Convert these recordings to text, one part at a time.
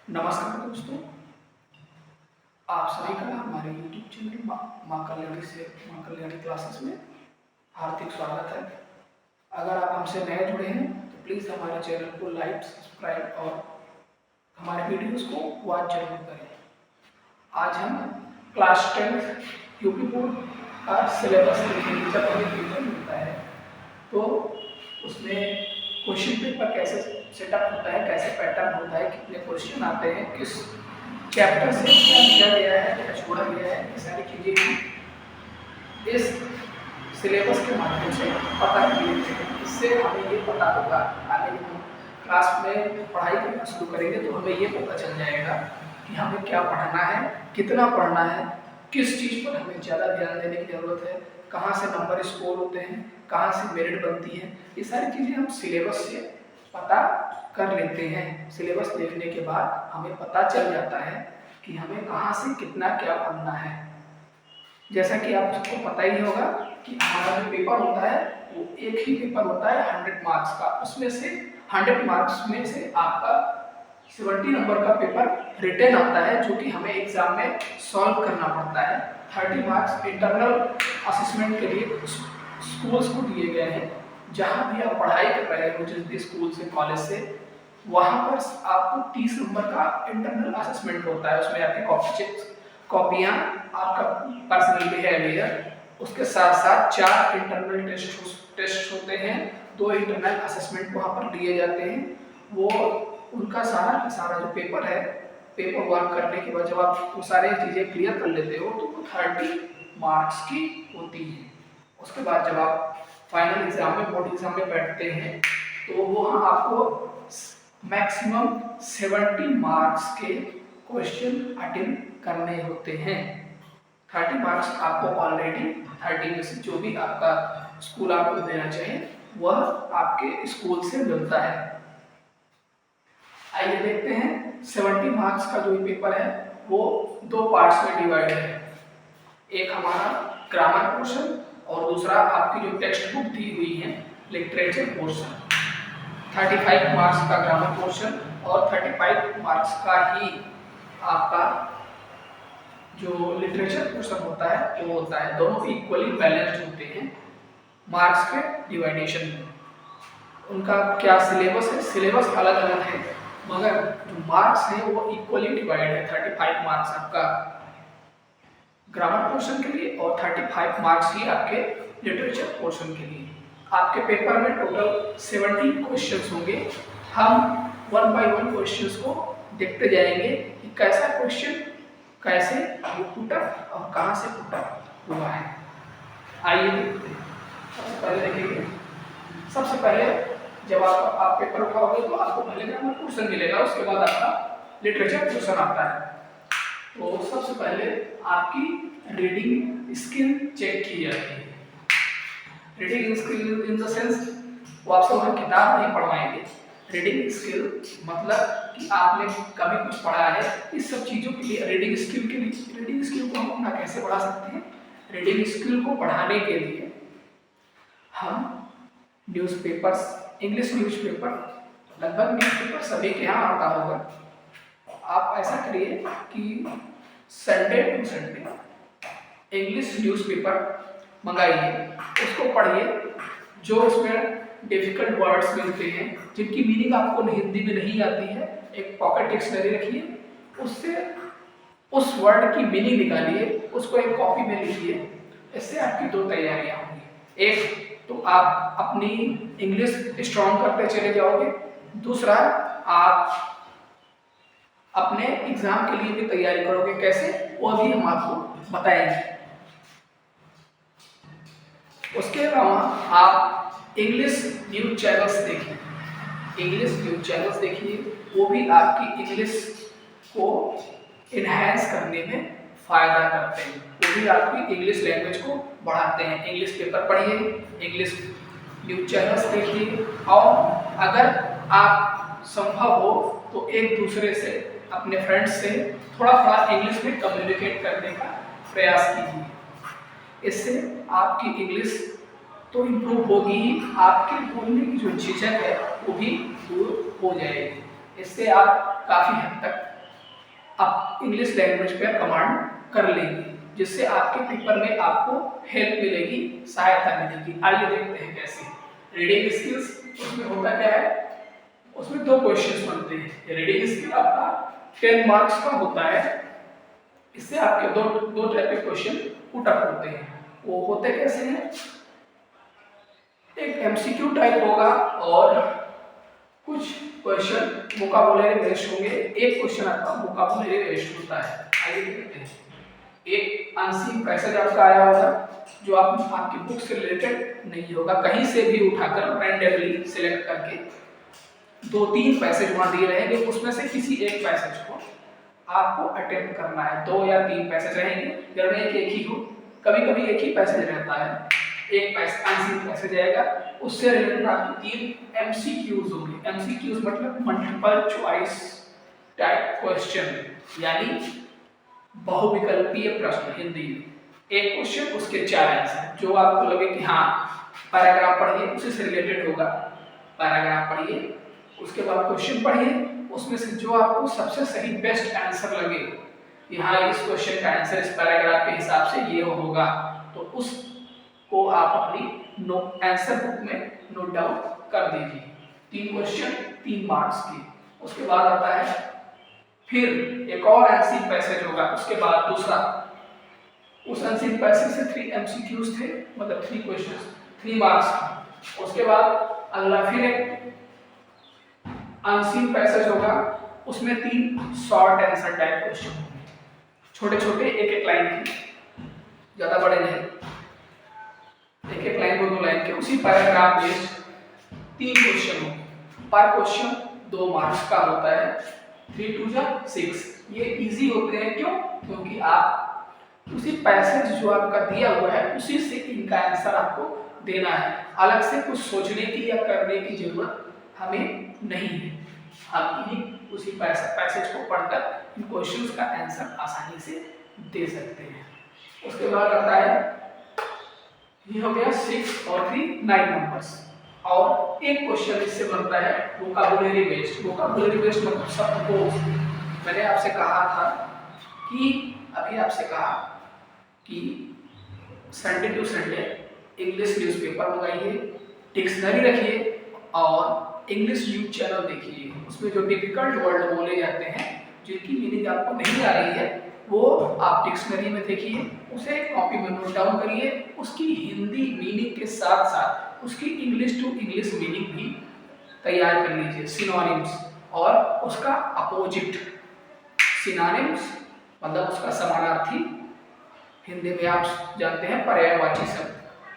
नमस्कार दोस्तों, आप सभी का हमारे YouTube चैनल माँ कल्याणी क्लासेस में हार्दिक स्वागत है। अगर आप हमसे नए जुड़े हैं तो प्लीज़ हमारे चैनल को लाइक, सब्सक्राइब और हमारे वीडियोस को वॉच जरूर करें। आज हम क्लास 10th यूपी बोर्ड का सिलेबस देखेंगे। जब हमें पेपर मिलता है तो उसमें क्वेश्चन पेपर कैसे सेटअप होता है, कैसे पैटर्न होता है, कितने क्वेश्चन आते हैं, किस चैप्टर से क्या दिया गया है, क्या छोड़ा गया है, ये सारी चीज़ें हम इस सिलेबस के माध्यम से पता कर लेते हैं। इससे हमें ये पता होगा, आगे जब हम क्लास में पढ़ाई करना शुरू करेंगे तो हमें ये पता चल जाएगा कि हमें क्या पढ़ना है, कितना पढ़ना है, किस चीज़ पर हमें ज़्यादा ध्यान देने की ज़रूरत है, कहाँ से नंबर स्कोर होते हैं, कहाँ से मेरिट बनती है। ये सारी चीज़ें हम सिलेबस से पता कर लेते हैं। सिलेबस देखने के बाद हमें पता चल जाता है कि हमें कहाँ से कितना क्या पढ़ना है। जैसा कि आप सबको पता ही होगा कि हमारा जो पेपर होता है वो एक ही पेपर होता है 100 मार्क्स का। उसमें से 100 मार्क्स में से आपका 70 नंबर का पेपर रिटन आता है, जो कि हमें एग्जाम में सॉल्व करना पड़ता है। 30 मार्क्स इंटरनल असेसमेंट के लिए स्कूल्स को दिए गए हैं। जहाँ भी आप पढ़ाई कर रहे हो, जिस भी स्कूल से, कॉलेज से, वहाँ पर आपको 30 नंबर का इंटरनल असेसमेंट होता है। उसमें आपकी कॉपियाँ, आपका पर्सनल बिहेवियर, उसके साथ साथ 4 इंटरनल टेस्ट होते हैं, 2 इंटरनल असेसमेंट वहाँ पर लिए जाते हैं। वो उनका सारा जो पेपर है, पेपर वर्क करने के बाद जब आप वो सारी चीज़ें क्लियर कर लेते हो तो वो 30 मार्क्स की होती है। उसके बाद जब आप फाइनल एग्जाम में, बोर्ड एग्जाम में बैठते हैं तो वहाँ आपको मैक्सिमम 70 मार्क्स के क्वेश्चन अटेम्प्ट करने होते हैं। 30 मार्क्स आपको ऑलरेडी 30 में से जो भी आपका स्कूल आपको देना चाहे वह आपके स्कूल से मिलता है। आइए देखते हैं 70 मार्क्स का जो पेपर है वो 2 पार्ट्स में डिवाइड है। एक हमारा ग्रामर पोर्शन और दूसरा आपकी जो टेक्स्ट बुक दी हुई है लिटरेचर पोर्शन। 35 मार्क्स का ग्रामर पोर्शन और 35 मार्क्स का ही आपका जो लिटरेचर पोर्शन होता है वो होता है। दोनों इक्वली बैलेंस्ड होते हैं मार्क्स के डिवाइडेशन में। उनका क्या सिलेबस है, सिलेबस अलग अलग है मगर जो मार्क्स हैं वो इक्वली डिवाइड है। 35 मार्क्स आपका ग्रामर पोर्शन के लिए और 35 मार्क्स ही आपके लिटरेचर पोर्शन के लिए। आपके पेपर में टोटल 70 क्वेश्चंस होंगे। हम 1 बाय 1 क्वेश्चंस को देखते जाएंगे कि कैसा क्वेश्चन कैसे वो पुटअप और कहाँ से पुटअप हुआ है। आइए देखते हैं। सबसे पहले देखेंगे, सबसे पहले जब आप पेपर उठाओगे तो आपको पहले ग्रामर पोर्शन मिलेगा, उसके बाद आपका लिटरेचर पोर्शन आता है। तो सबसे पहले आपकी रीडिंग स्किल चेक की जाती है। Reading skill in the sense वो आपसे वहाँ किताब नहीं पढ़वाएंगे। रीडिंग स्किल मतलब कि आपने कभी कुछ पढ़ा है, इस सब चीज़ों के लिए रीडिंग स्किल के लिए। रीडिंग स्किल को हम अपना कैसे बढ़ा सकते हैं? रीडिंग स्किल को बढ़ाने के लिए हम न्यूज़पेपर्स, इंग्लिश न्यूज़पेपर, लगभग न्यूज़पेपर सभी के यहाँ आता होगा। आप ऐसा करिए कि Sunday to Sunday English newspaper मंगाइए, उसको पढ़िए। जो उसमें डिफिकल्ट वर्ड्स मिलते हैं, जिनकी मीनिंग आपको हिंदी में नहीं आती है, एक पॉकेट डिक्शनरी रखिए, उससे उस वर्ड की मीनिंग निकालिए, उसको एक कॉपी में लिखिए। इससे आपकी 2 तैयारियाँ होंगी। एक तो आप अपनी इंग्लिश स्ट्रॉन्ग करते चले जाओगे, दूसरा आप अपने एग्जाम के लिए भी तैयारी करोगे। कैसे, वो भी हम आपको बताएंगे। उसके अलावा आप इंग्लिश न्यूज चैनल्स देखिए, इंग्लिश न्यूज चैनल्स देखिए, वो भी आपकी इंग्लिश को इनहेंस करने में फ़ायदा करते हैं, वो भी आपकी इंग्लिश लैंग्वेज को बढ़ाते हैं। इंग्लिश पेपर पढ़िए, इंग्लिश न्यूज चैनल्स देखिए, और अगर आप संभव हो तो एक दूसरे से, अपने फ्रेंड्स से थोड़ा थोड़ा इंग्लिश में कम्युनिकेट करने का प्रयास कीजिए। इससे आपकी इंग्लिश तो इम्प्रूव होगी ही, आपके बोलने की जो झिझक है वो भी दूर हो जाएगी। इससे आप काफ़ी हद तक आप इंग्लिश लैंग्वेज पर कमांड कर लेंगे, जिससे आपके पेपर में आपको हेल्प मिलेगी, सहायता मिलेगी। आइए देखते हैं कैसे। रीडिंग स्किल्स, उसमें होता क्या है, उसमें 2 क्वेश्चंस बनते हैं। रीडिंग स्किल आपका 10 मार्क्स का होता है। इससे आपके दो टाइप के क्वेश्चन पुट अप होते हैं। वो होते कैसे हैं, एक एमसीक्यू टाइप होगा और कुछ क्वेश्चन वोकैबुलरी बेस्ड होंगे। एक क्वेश्चन आपका वोकैबुलरी बेस्ड होता है। आइए देखते हैं। एक अनसीन पैसेज आपका आया होगा, जो आपकी बुक से रिलेटेड नहीं होगा, कहीं से भी उठाकर रैंडमली सिलेक्ट करके 2-3 पैसेज वहां दिए रहेंगे, उसमें से किसी एक पैसेज को आपको अटेम्प्ट करना है। 2 या 3 पैसेज रहेंगे, जरूरी है कि एक ही हो, कभी कभी एक ही पैसेज रहता है, एक अनसीन पैसेज आएगा, उससे रिलेटेड आपके 3 एमसीक्यूज होंगे। एमसीक्यूज मतलब मल्टीपल चॉइस टाइप क्वेश्चन, यानी बहुविकल्पीय प्रश्न हिंदी में। एक क्वेश्चन, उसके 4 आंसर, जो आपको लगे कि हाँ पैराग्राफ पढ़िए, उसी से रिलेटेड होगा, पैराग्राफ पढ़िए, उसके बाद क्वेश्चन पढ़िए, उसमें से जो आपको सबसे सही बेस्ट आंसर लगे कि हाँ इस क्वेश्चन का आंसर इस पैराग्राफ के हिसाब से ये होगा, तो उसको आप अपनी आंसर बुक में नोट डाउन कर दीजिए। 3 क्वेश्चन 3 मार्क्स के। उसके बाद आता है फिर एक और अनसीन पैसेज होगा, उसके बाद दूसरा। उस अनसीन पैसेज से 3 एमसीक्यूज थे, मतलब 3 क्वेश्चंस 3 मार्क्स के। उसके बाद अगला फिर एक अनसीन पैसेज होगा, उसमें 3 शॉर्ट आंसर टाइप क्वेश्चन होंगे, छोटे छोटे एक लाइन के, ज्यादा बड़े नहीं, एक लाइन को 2 लाइन के, उसी पैराग्राफ बेस्ड 3 क्वेश्चन होंगे। पर क्वेश्चन 2 मार्क्स का होता है, 3 2 जा 6। ये इजी होते हैं, क्यों? क्योंकि आप उसी पैसेज जो आपका दिया हुआ है उसी से इनका आंसर आपको देना है, अलग से कुछ सोचने की या करने की जरूरत हमें नहीं है। हम इन्हीं उसी पैसेज को पढ़कर इन क्वेश्चंस का आंसर आसानी से दे सकते हैं। उसके बाद आता है, ये हो गया 6 और 3 9 नंबर्स। और एक क्वेश्चन इससे बनता है वोकैबुलरी बेस्ड। वोकैबुलरी बेस्ड मतलब सपोज मैंने आपसे कहा था कि अभी आपसे कहा कि Sunday to Sunday English newspaper मंगाइए, डिक्शनरी रखिए और इंग्लिश न्यूज चैनल देखिए। उसमें जो डिफिकल्ट वर्ड बोले जाते हैं, जिनकी मीनिंग आपको नहीं आ रही है, वो आप डिक्शनरी में देखिए, उसे कॉपी में नोट डाउन करिए, उसकी हिंदी मीनिंग के साथ साथ उसकी इंग्लिश टू इंग्लिश मीनिंग भी तैयार कर लीजिए, सिनोनिम्स और उसका अपोजिट। सिनोनिम्स मतलब उसका समानार्थी, हिंदी में आप जानते हैं पर्यायवाची शब्द,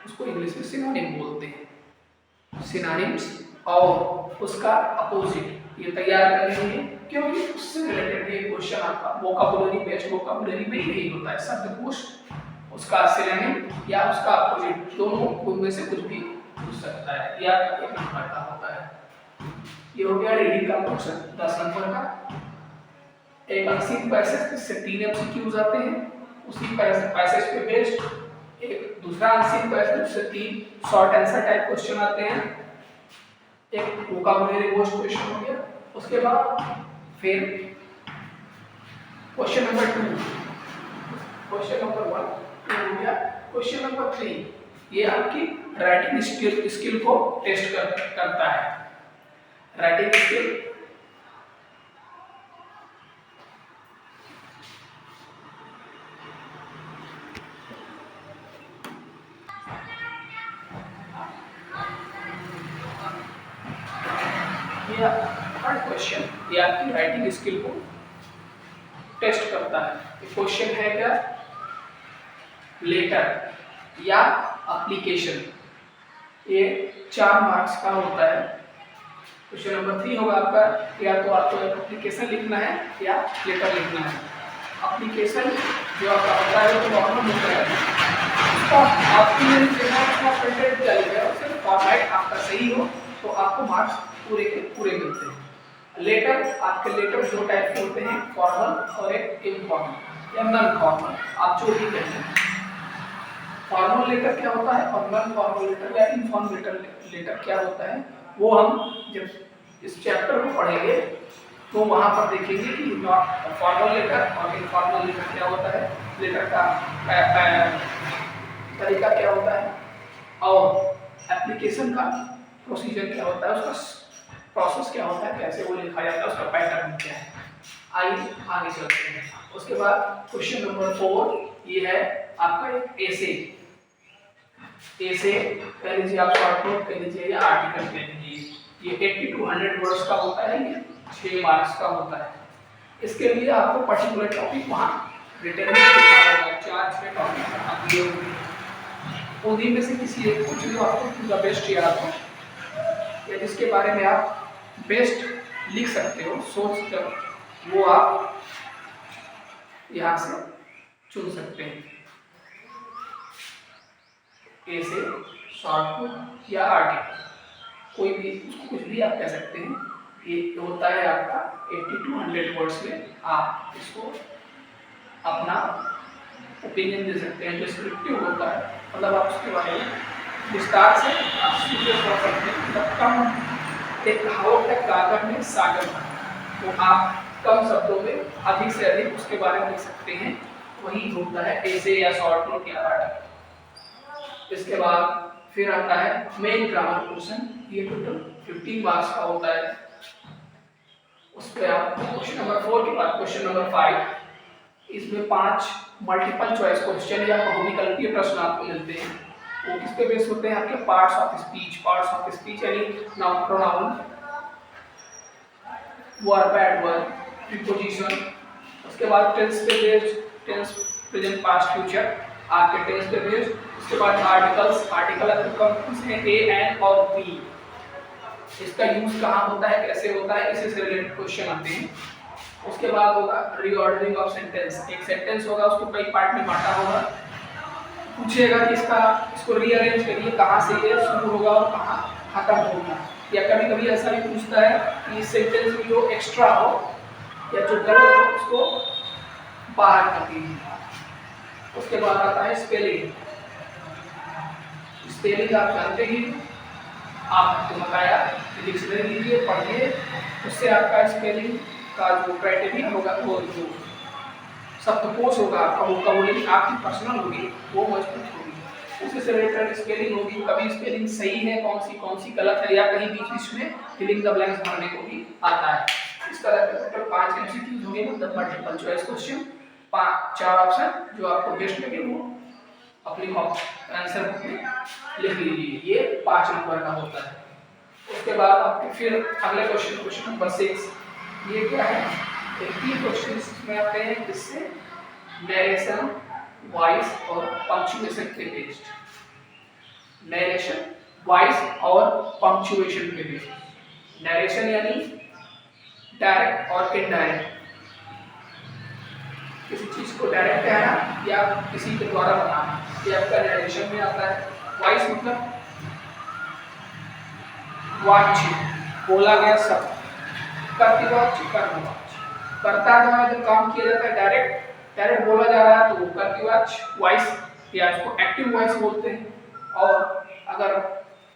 उसको इंग्लिश में सिनोनिम बोलते हैं। सिनोनिम्स और उसका अपोजिट ये तैयार कर लीजिए, क्योंकि उससे रिलेटेड ये क्वेश्चन आपका वोकैबुलरी बेस्ड वोकैबुलरी में यही होता है। शब्दकोश, उसका सिनोनिम या उसका अपोजिट, दोनों उनमें से कुछ भी पूछ सकता है, या एक नंबर का होता है। ये हो गया रीडिंग का क्वेश्चन 10 नंबर का। एक अनसीन पैसेज, इससे 3 एमसीक्यूज आते हैं, उसी पैसेज पे बेस्ड एक दूसरा अनसीन पैसेज से 3 शॉर्ट आंसर टाइप क्वेश्चन आते हैं, एक वोकैबुलरी बेस्ड क्वेश्चन हो गया। उसके बाद फिर क्वेश्चन नंबर 2, क्वेश्चन नंबर 1 हो गया। क्वेश्चन नंबर 3 ये आपकी राइटिंग स्किल को टेस्ट करता है। राइटिंग स्किल थर्ड क्वेश्चन ये आपकी राइटिंग स्किल को टेस्ट करता है। ये क्वेश्चन है क्या, लेटर या एप्लीकेशन। ये 4 मार्क्स का होता है। क्वेश्चन नंबर 3 होगा आपका, या तो आपको एप्लीकेशन लिखना है या लेटर लिखना है। एप्लीकेशन जो आपका होता है वो नॉर्मल होता है, उसका आपकी कंटेंट क्या लिखा है, उसका फॉर्मेट आपका सही हो तो आपको मार्क्स पूरे के पूरे मिलते हैं। लेटर, आपके लेटर 2 टाइप के होते हैं, फॉर्मल और एक इनफॉर्मल या नॉन फॉर्मल, आप जो भी कहते हैं। फॉर्मल लेटर क्या होता है और नॉन फॉर्मल लेटर या इनफॉर्मल लेटर क्या होता है, वो हम जब इस चैप्टर को पढ़ेंगे तो वहाँ पर देखेंगे कि नॉट फॉर्मल लेटर और इनफॉर्मल लेटर क्या होता है, लेटर का तरीका क्या होता है और एप्लीकेशन का प्रोसीजर क्या होता है, उसका प्रोसेस क्या होता है, कैसे वो लिखा जाता है, उसका पैटर्न क्या है। आइए आगे चलते हैं। उसके बाद क्वेश्चन नंबर 4 ये है आपका एक एसे कह लीजिए, आप शॉर्ट नोट कह लीजिए या आर्टिकल कह लीजिए। ये 80 to 100 वर्ड्स का होता है, ये 6 मार्क्स का होता है। इसके लिए आपको पर्टिकुलर टॉपिक वहाँ रिटर्न में लिखना होगा, 4-6 टॉपिक आप दिए होंगे, उन्हीं में से किसी एक को जो आपको द बेस्ट याद हो या जिसके बारे में आप बेस्ट लिख सकते हो, सोच कर वो आप यहाँ से चुन सकते हैं। ए से शॉर्ट या आर्टिकल, कोई भी उसको कुछ भी आप कह सकते हैं। ये होता है आपका 80 to 100 वर्ड्स में, आप इसको अपना ओपिनियन दे सकते हैं। डिस्क्रिप्टिव होता है, मतलब आप उसके बारे में विस्तार से पढ़ सकते हैं। मतलब कम, एक कहावत है कागज में सागर, तो आप कम शब्दों में अधिक से अधिक उसके बारे में लिख सकते हैं। वही होता है ऐसे या शॉर्ट नोट या आर्टिकल। इसके बाद फिर आता है मेन ग्रामर क्वेश्चन, ये टोटल 15 मार्क्स का होता है। उस पर आप क्वेश्चन नंबर 4 के बाद क्वेश्चन नंबर 5, इसमें 5 मल्टीपल चॉइस क्वेश्चन या बहुविकल्पीय प्रश्न आपको मिलते हैं। वो किस पे बेस होते हैं, आपके पार्ट्स ऑफ स्पीच यानी noun pronoun, verb adverb, preposition. उसके बाद टेंस पे based, tense present past future आपके टेंस पे बेस्ड। उसके बाद आर्टिकल्स, आर्टिकल आपके कौन से हैं, ए, एन और बी, इसका यूज कहाँ होता है, कैसे होता है, इसी से रिलेटेड क्वेश्चन आते हैं। उसके बाद होगा रीऑर्डरिंग ऑफ सेंटेंस, एक सेंटेंस होगा उसको कई पार्ट में बांटा होगा, पूछेगा कि इसको रीअरेंज करिए, कहाँ से ये शुरू होगा और कहाँ खत्म होगा। या कभी कभी ऐसा भी पूछता है कि इस सेंटेंस में जो एक्स्ट्रा हो या जो गलत हो उसको बाहर कर दीजिए। उसके बाद आता है स्पेलिंग, स्पेलिंग आप जानते ही, आपको बताया कि डिक्शनरी लीजिए, पढ़िए, उससे आपका स्पेलिंग का जो क्राइटेरिया होगा, वो जो शब्दकोश होगा आपका, वोकैबुलरी आपकी पर्सनल होगी, वो मजबूत होगी। उसी से रिलेटेड स्पेलिंग होगी, कभी स्पेलिंग सही है, कौन सी गलत है, या कहीं बीच बीच में फिलिंग द ब्लैंक्स भरने को भी आता है। इस तरह के टोटल 5 एमसीक्यूज होंगे, मतलब मल्टीपल चॉइस क्वेश्चन, 4 ऑप्शन जो आपको बेस्ट लगे वो अपनी आंसर बुक में लिख लीजिए। ये 5 नंबर का होता है। उसके बाद आपके फिर अगले क्वेश्चन नंबर 6, ये क्या है, 3 क्वेश्चंस में आते हैं, इससे नरेशन, वॉइस और पंक्चुएशन पे बेस्ड। नरेशन, वॉइस और पंक्चुएशन पे बेस्ड। नरेशन यानी डायरेक्ट और इनडायरेक्ट, किसी चीज को डायरेक्ट कहना या किसी के द्वारा बताना, ये आपका नरेशन में आता है। वॉइस मतलब वाच्य, बोला गया शब्द, कर्तृवाच्य, कर्मवाच्य। कर्ता द्वारा जो काम किया जाता है, डायरेक्ट बोला जा रहा है तो वो कर्तृवाच्य वॉइस या इसको एक्टिव वॉइस बोलते हैं। और अगर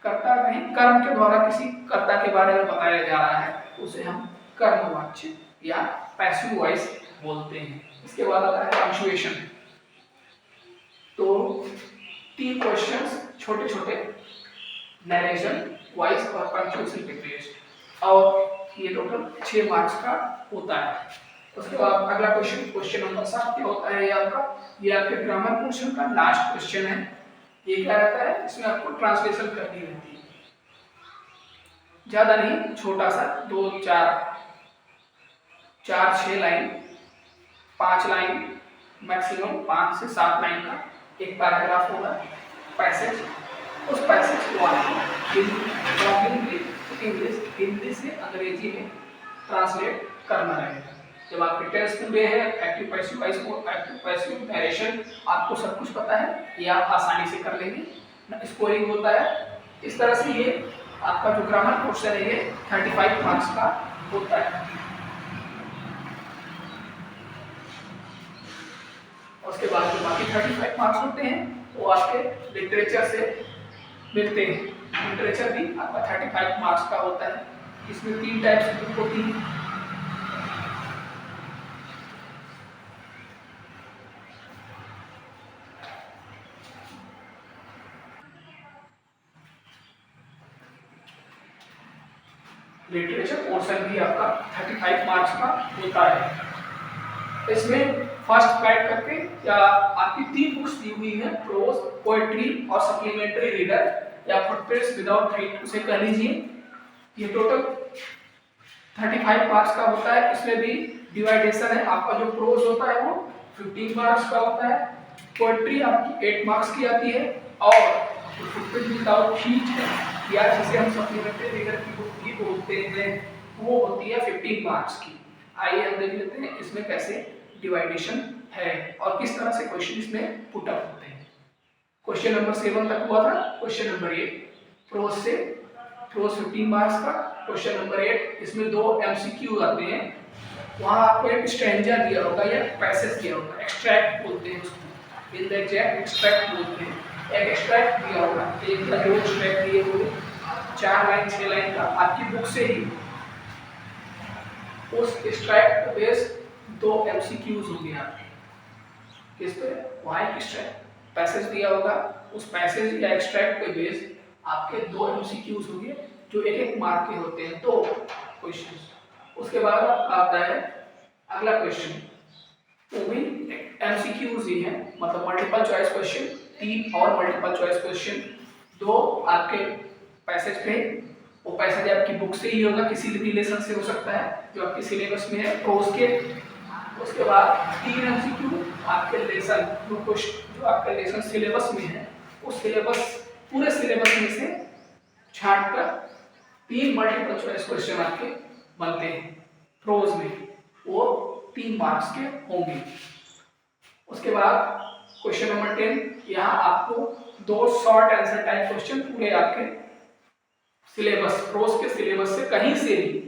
कर्ता नहीं, कर्म के द्वारा किसी कर्ता के बारे में बताया जा रहा है, उसे हम कर्मवाच्य या पैसिव वॉइस बोलते हैं। इसके बाद आता है पंक्चुएशन। तो 3 क्वेश्चंस छोटे छोटे, नरेशन, वॉइस और पंक्चुएशन पे बेस्ड, और ये टोटल 6 मार्क्स का होता है। उसके बाद अगला क्वेश्चन नंबर 7 क्या होता है, ये आपके ग्रामर पोर्शन का लास्ट क्वेश्चन है। ये क्या रहता है, इसमें आपको ट्रांसलेशन करनी रहती है, ज्यादा नहीं, छोटा सा 2-4-6 लाइन, 5 लाइन मैक्सिमम, 5 से 7 लाइन का एक पैराग्राफ होगा, पैसेज। उस पैसेज को आपको हिंदी से अंग्रेजी में ट्रांसलेट करना रहेगा। जब आपके टेस्ट पूरे हैं, एक्टिव पैसिव वॉइस को, एक्टिव पैसिव नरेशन, आपको सब कुछ पता है, ये आप आसानी से कर लेंगे। स्कोरिंग होता है इस तरह से। ये आपका जो ग्रामर क्वेश्चन है ये 35 मार्क्स का होता है। उसके बाद जो बाकी 35 मार्क्स होते हैं वो आपके लिटरेचर से मिलते हैं। लिटरेचर भी आपका 35 मार्क्स का होता है। इसमें 3 टाइप्स की बुक होती है, लिटरेचर पोर्शन भी आपका 35 मार्क्स का होता है। इसमें फर्स्ट पैड करके या आपकी 3 बुक्स दी हुई है, प्रोज, पोएट्री और सप्लीमेंट्री रीडर या फुटप्रिंट्स विदाउट रीड उसे कह लीजिए। ये टोटल 35 मार्क्स का होता है। इसमें भी डिवाइडेशन है, आपका जो प्रोज होता है वो 15 मार्क्स का होता है, पोएट्री आपकी 8 मार्क्स की आती है और फुटप्रिंट विदाउट रीड है या जिसे हम सप्लीमेंट्री रीडर की बुक भी बोलते हैं वो होती है 15 मार्क्स की। आइए हम देख लेते हैं इसमें कैसे डिवाइडेशन है और किस तरह से क्वेश्चन इसमें पुट अप होते हैं। क्वेश्चन नंबर 7 तक हुआ था। क्वेश्चन नंबर 8 प्रोज से, प्रोज 15 मार्क्स का। क्वेश्चन नंबर 8 इसमें 2 एमसीक्यू आते हैं। वहां आपको एक स्ट्रेंजर दिया होगा या पैसेज दिया होगा, एक्सट्रैक्ट बोलते हैं उसको, इन द एग्जैक्ट एक्सट्रैक्ट बोलते हैं। एक एक्सट्रैक्ट दिया होगा, एक या दो एक्सट्रैक्ट दिए होंगे 4 लाइन 6 लाइन का आपकी बुक से ही। उस एक्सट्रैक्ट पे बेस 2 एमसीक्यूज होंगे आपके। किस पे? वहाँ एक एक्सट्रैक्ट पैसेज दिया होगा, उस पैसेज या एक्सट्रैक्ट पे बेस आपके 2 एमसीक्यूज होंगे जो एक एक मार्क के होते हैं, 2 क्वेश्चंस। उसके बाद आता है अगला क्वेश्चन, वो भी एमसीक्यूज ही है, मतलब मल्टीपल चॉइस क्वेश्चन, 3 और मल्टीपल चॉइस क्वेश्चन, 2 आपके पैसेज पे। वो पैसेज आपकी बुक से ही होगा, किसी भी लेसन से हो सकता है जो आपके सिलेबस में है प्रोज के। उसके बाद 3 एमसीक्यू आपके लेसन जो आपके लेसन सिलेबस में है, उस सिलेबस पूरे सिलेबस में से छांट कर 3 मल्टीपल चॉइस क्वेश्चन आपके बनते हैं प्रोज में, वो 3 मार्क्स के होंगे। उसके बाद क्वेश्चन नंबर 10, यहाँ आपको 2 शॉर्ट आंसर टाइप क्वेश्चन पूरे आपके सिलेबस, प्रोज के सिलेबस से कहीं से भी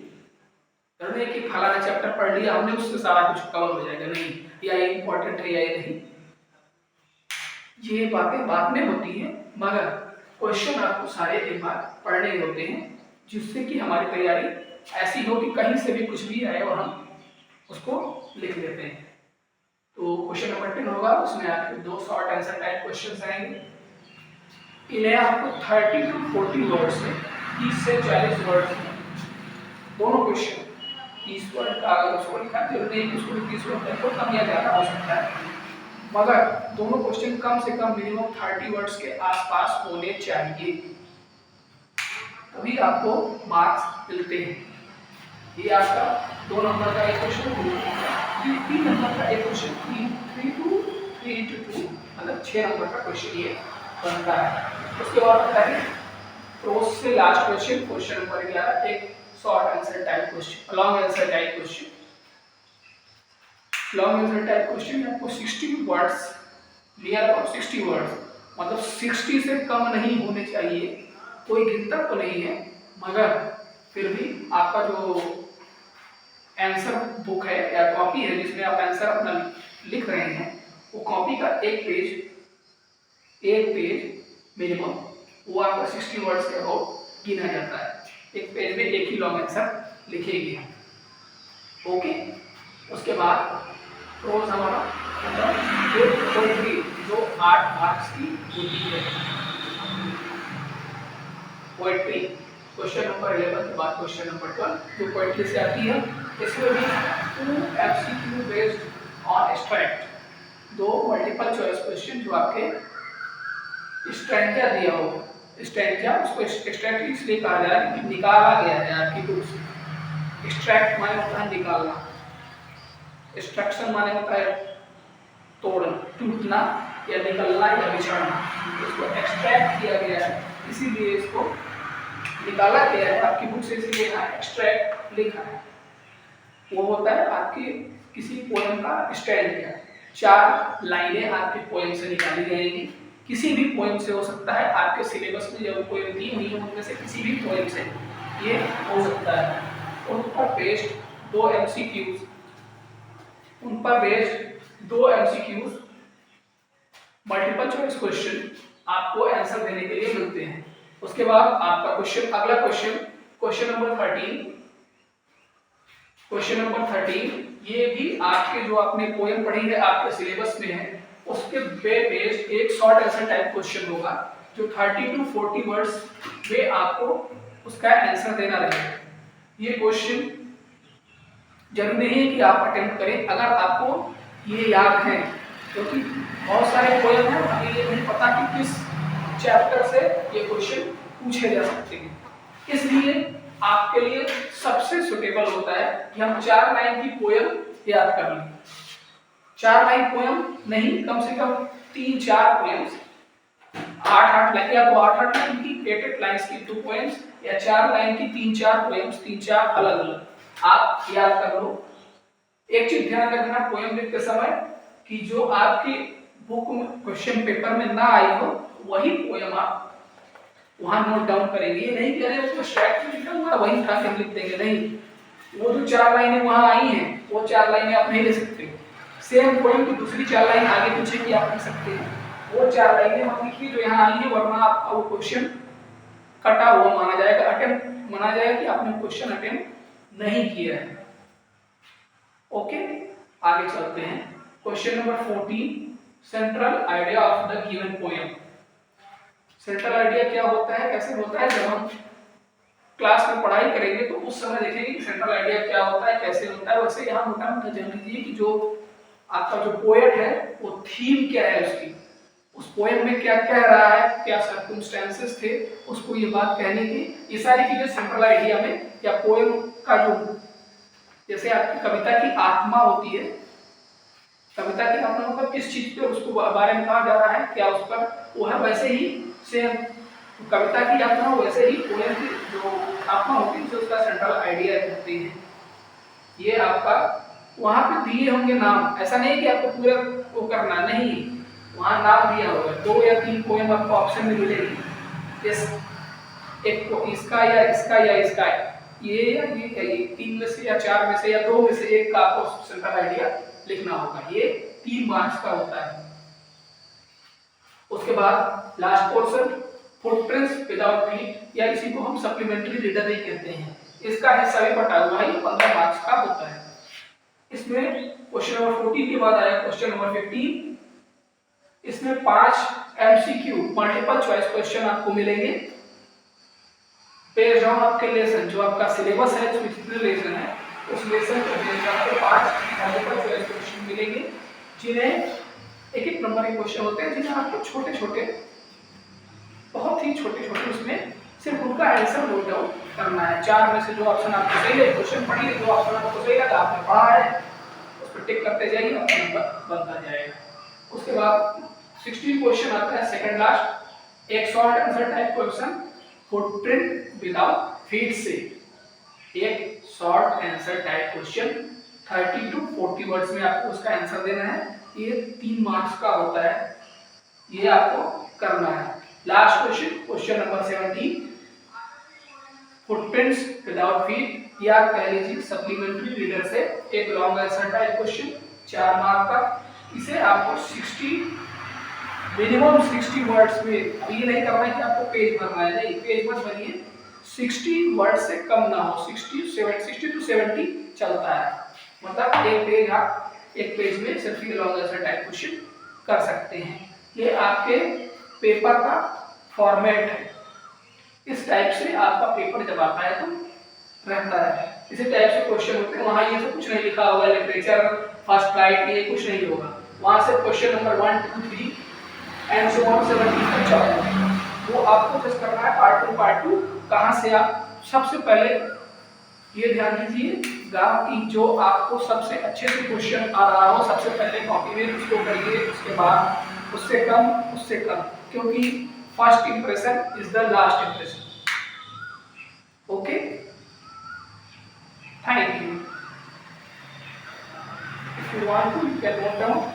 करने कि फलाना चैप्टर पढ़ लिया हमने उससे सारा कुछ कवर हो जाएगा, नहीं, या ये इंपॉर्टेंट है या ये नहीं, ये बातें बाद में होती हैं, मगर क्वेश्चन आपको सारे एक बार पढ़ने होते हैं जिससे कि हमारी तैयारी ऐसी हो कि कहीं से भी कुछ भी आए और हम उसको लिख लेते हैं। तो क्वेश्चन नंबर 10 होगा, उसमें आपके 2 शॉर्ट आंसर टाइप क्वेश्चंस आएंगे। इन्हें आपको 30 to 40 वर्ड्स में, 30 से 40 वर्ड्स में दोनों क्वेश्चन, 30 वर्ड का अगर उसको लिखा तो नहीं, उसको 30 वर्ड तक को कम या ज़्यादा हो सकता है, मगर दोनों क्वेश्चन कम से कम मिनिमम 30 वर्ड्स के आसपास होने चाहिए, तभी आपको मार्क्स मिलते हैं। ये आपका 2 नंबर का एक क्वेश्चन, 3 नंबर का एक क्वेश्चन, 3 into 2 मतलब 6 नंबर का क्वेश्चन ये बनता है। उसके बाद आता है प्रोज से लास्ट क्वेश्चन, क्वेश्चन नंबर 11, एक short answer type question, long answer type question. Long answer type question में आपको 60 वर्ड्स, नियर अबाउट 60 वर्ड्स, मतलब 60 से कम नहीं होने चाहिए, कोई गिनता तो नहीं है, मगर फिर भी आपका जो आंसर बुक है या कॉपी है जिसमें आप आंसर अपना लिख रहे हैं, वो कॉपी का एक पेज मिनिमम वो आपका 60 वर्ड्स के अबाउट गिना जाता है। एक पेज में एक ही लॉन्ग आंसर लिखेंगे। ओके, उसके बाद प्रोज हमारा पोएट्री जो 8 मार्क्स की होती है। पोएट्री क्वेश्चन नंबर 11 के बाद क्वेश्चन नंबर 12 जो पोएट्री से आती है, इसमें भी 2 MCQ based on extract, 2 multiple choice question जो आपके स्ट्रैंजा दिया होगा, स्ट्रैंजा उसको एक्सट्रैक्ट इसलिए कहा जा रहा है क्योंकि निकाला गया है आपकी बुक से। एक्सट्रैक्ट माने होता है निकालना, एक्सट्रैक्शन माने होता है तोड़ना, टूटना या निकलना या बिछड़ना, इसको एक्सट्रैक्ट किया गया है इसीलिए इसको निकाला गया है आपकी बुक से, इसलिए यहाँ एक्सट्रैक्ट लिखा है। वो होता है आपकी किसी पोएम का स्ट्रैंजा, 4 लाइनें आपके पोएम से निकाली जाएंगी, किसी भी पोएम से हो सकता है, आपके सिलेबस में जो पोएम दी हुई है उनमें से किसी भी पोएम से ये हो सकता है। उन पर बेस्ड 2 एमसीक्यूज, उन पर based 2 MCQs multiple choice question आपको आंसर देने के लिए मिलते हैं। उसके बाद आपका क्वेश्चन, अगला question, question number 13, question number 13 ये भी आपके जो आपने पोएम पढ़ी है आपके सिलेबस में है उसके बेस्ड एक शॉर्ट आंसर टाइप क्वेश्चन होगा जो 30 to 40 वर्ड्स में आपको उसका आंसर देना रहेगा। ये क्वेश्चन जरूरी नहीं है कि आप अटेम्प्ट करें अगर आपको ये याद है, क्योंकि बहुत सारे पोएम हैं, हमें ये नहीं पता कि किस चैप्टर से ये क्वेश्चन पूछे जा सकते हैं। इसलिए आपके लिए सबसे सुटेबल होता है कि हम 4 लाइन की पोएम याद कर लें। 4 लाइन पोएम नहीं, कम से कम 3-4 पोएम्स, 8-8 लाइन, या तो 8-8 लाइन की 8-8 लाइन्स की 2 पोएम्स, या 4 लाइन की 3-4 पोएम्स, 3-4 अलग अलग आप याद कर लो। एक चीज ध्यान रखना पोएम लिखते समय कि जो आपकी बुक में क्वेश्चन पेपर में ना आई हो वही पोएम आप वहां नोट डाउन करेंगे। ये नहीं कह रहे उसको स्ट्राइक में लिखा हुआ वही उठा के हम लिख देंगे, नहीं। वो जो 4 लाइनें वहां आई हैं वो 4 लाइनें आप नहीं ले सकते। सेम पोएम की दूसरी 4 लाइन आगे पीछे की आप लिख सकते हैं, वो 4 लाइनें मत लिखिए जो यहाँ आई है, वरना आपका वो क्वेश्चन कटा हुआ माना जाएगा, अटेम्प्ट माना जाएगा कि आपने क्वेश्चन अटेम्प्ट नहीं किया है। ओके, आगे चलते हैं। Question number 14, central idea of the given poem. Central idea क्या होता है, कैसे होता है? जब हम क्लास में पढ़ाई करेंगे तो उस समय देखेंगे कि सेंट्रल आइडिया क्या होता है, कैसे होता है। वैसे यहाँ मोटा मोटा जान लीजिए कि जो आपका जो पोएट है वो थीम क्या है उसकी, उस पोएम में क्या कह रहा है, क्या सर्कमस्टेंसेस थे उसको ये बात कहने की, ये सारी चीजें सेंट्रल आइडिया में, या पोएम का जो, जैसे आपकी कविता की आत्मा होती है, कविता की आत्मा मतलब किस चीज पे उसको बारे में कहा जा रहा है, क्या उस पर वो है, वैसे ही सेम कविता की आत्मा वैसे ही पोएम की जो आत्मा होती है उसका सेंट्रल आइडिया होती है। ये आपका वहां पे दिए होंगे नाम, ऐसा नहीं कि आपको पूरा वो करना नहीं, वहां नाम दिया होगा। 2 या 3 पोएम आपको ऑप्शन में मिलेगी, इस एक को इसका या इसका या इसका, ये या ये 3 में से या 4 में से या 2 में से एक का आपको सेंट्रल आइडिया लिखना होगा। ये 3 मार्क्स का होता है। उसके बाद last portion footprints without feet, या इसी को हम सप्लीमेंट्री रीडर भी कहते हैं, इसका हिस्सा भी बटा हुआ है, ये 15 मार्क्स का होता है। इसमें क्वेश्चन नंबर 14 के बाद आया क्वेश्चन नंबर 15। इसमें 5 एमसीक्यू मल्टीपल चॉइस क्वेश्चन आपको मिलेंगे बेस्ड ऑन आपके लेसन, जो आपका सिलेबस है, जो जितने लेसन है उस लेसन को बेस्ड आपको 5 मल्टीपल चॉइस क्वेश्चन मिलेंगे, जिन्हें एक नंबर के क्वेश्चन होते हैं, जिन्हें आपको छोटे छोटे, बहुत ही छोटे छोटे उसमें सिर्फ उनका आंसर नोट डाउन करना है। 4 में से जो ऑप्शन आपको सही है, क्वेश्चन पढ़िए, जो ऑप्शन आपको सही लगा आपने पढ़ा है उस पर टिक करते जाइए, आपका नंबर बनता जाएगा। उसके बाद 16 क्वेश्चन आता है सेकंड लास्ट, एक short answer type question footprint without feet से, एक short answer type question 30 to 40 words में आपको उसका आंसर देना है। ये 3 मार्क्स का होता है, ये आपको करना है। Last question, question number 17, footprints without feet, या कह लीजिए सप्लीमेंट्री रीडर से एक long answer type question 4 mark का। इसे आपको 60 मिनिमम 60 वर्ड्स में, अब ये नहीं करना है कि आपको पेज भरना है, नहीं, पेज मत भरिए, 60 वर्ड से कम ना हो, 60 to 70 चलता है, मतलब एक पेज में सिर्फ ये लॉन्ग आंसर टाइप क्वेश्चन कर सकते हैं। ये आपके पेपर का फॉर्मेट है, इस टाइप से आपका पेपर जब आता है तो रहता है। इसी टाइप से क्वेश्चन होते हैं, वहाँ ये सब कुछ नहीं लिखा होगा, लिटरेचर फर्स्ट राइट ये कुछ नहीं होगा, वहाँ से question number 1 2 3 and so on 17 तक चलेगा। वो आपको जस्ट करना है पार्ट 2 कहाँ से आप सबसे पहले ये ध्यान दीजिएगा कि जो आपको सबसे अच्छे से क्वेश्चन आ रहा हो सबसे पहले कॉपी में उसको करिए, उसके बाद उससे कम, क्योंकि first impression is the last impression. Okay, thank you. If you want to you can note down,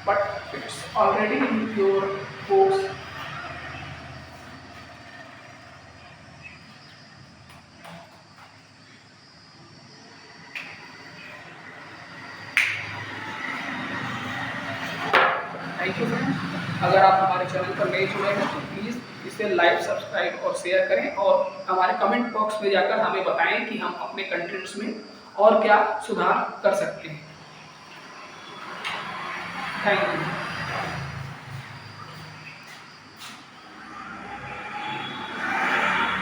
but it's already in your books. Thank you friends. अगर आप हमारे चैनल पर नए जुड़े हैं तो प्लीज़ इसे लाइक, सब्सक्राइब और शेयर करें, और हमारे कमेंट बॉक्स में जाकर हमें बताएं कि हम अपने कंटेंट्स में और क्या सुधार कर सकते हैं। Thank you.